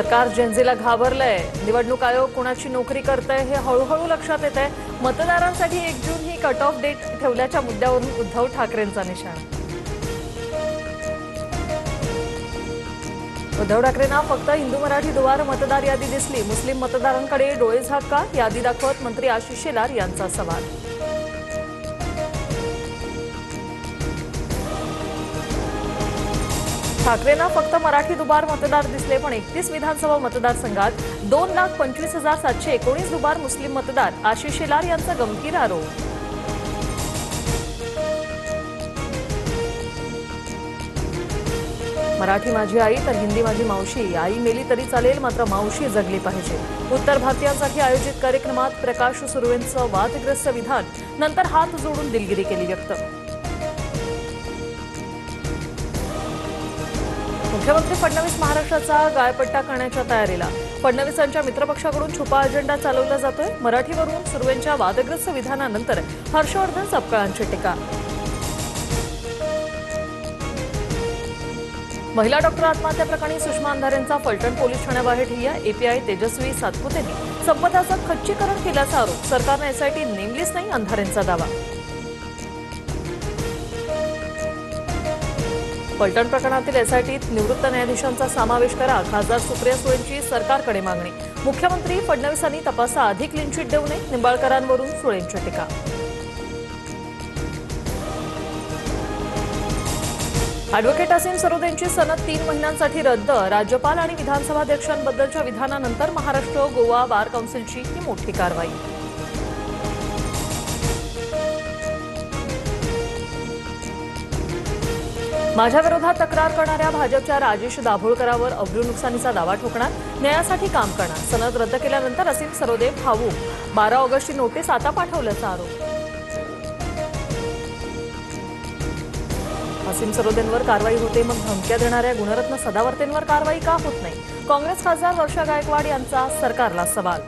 सरकार जेनझीला घाबरलंय। निवडणूक आयोग कोणाची नोकरी करतंय हे हळूहळू लक्षात येतंय। मतदारांसाठी 1 जून ही कट ऑफ डेट ठेवल्याच्या मुद्द्यावरून उद्धव ठाकरेंचा निशाणा। उद्धव ठाकरेंना फक्त हिंदू मराठी दुवार मतदार यादी दिसली। मुस्लिम मतदारांकडे डोळे झाका, यादी दाखवत मंत्री आशिष शेलार यांचा सवाल। ठाकरेंना फक्त मराठी दुबार मतदार दिसले, पण 31 विधानसभा मतदारसंघात 2,25,719 दुबार मुस्लिम मतदार। आशिष शेलार यांचा गंभीर आरोप। मराठी माझी आई तर हिंदी माझी मावशी। आई मेली तरी चालेल, मात्र मावशी जगली पाहिजे। उत्तर भारतीयांसाठी आयोजित कार्यक्रमात प्रकाश सुर्वेंचं वादग्रस्त विधान, नंतर हात जोडून दिलगिरी केली व्यक्त। मुख्यमंत्री फडणवीस महाराष्ट्राचा गायपट्टा करण्याच्या तयारीला। फडणवीसांच्या मित्रपक्षाकडून छुपा अजेंडा चालवला जातोय। मराठीवरून सुर्वेंच्या वादग्रस्त विधानानंतर हर्षवर्धन सपकाळांची टीका। महिला डॉक्टर आत्महत्या प्रकरणी सुषमा अंधारेंचा फलटण पोलीस ठाण्याबाहेर ठिय्या। एपीआय तेजस्वी सातपुतेंनी संपदाचं खच्चीकरण केल्याचा आरोप। सरकारने एसआयटी नेमलीच नाही, अंधारेंचा दावा। फलटण प्रकरणातील एसआयटीत निवृत्त न्यायाधीशांचा समावेश करा, खासदार सुप्रिया सुळेंची सरकारकडे मागणी। मुख्यमंत्री फडणवीसांनी तपासाआधी क्लीन चिट देऊ नये, निंबाळकरांवरून सुळेंची टीका। अॅडव्होकेट असीम सरोदेंची सनद 3 महिन्यांसाठी रद्द। राज्यपाल आणि विधानसभाध्यक्षांबद्दलच्या विधानानंतर महाराष्ट्र गोवा बार काउन्सिलची ही मोठी कारवाई। माझ्या विरोधात तक्रार करणाऱ्या भाजपच्या राजेश दाभोळकरांवर अब्रू नुकसानीचा दावा ठोकणार, न्यायासाठी काम करणार। सनद रद्द केल्यानंतर असीम सरोदे भावूक। 12 ऑगस्टची नोटीस आता पाठवल्याचा आरोप। असीम सरोदेंवर कारवाई होते, मग धमक्या देणाऱ्या गुणरत्न सदावर्तेंवर कारवाई का होत नाही? काँग्रेस खासदार वर्षा गायकवाड यांचा सरकारला सवाल।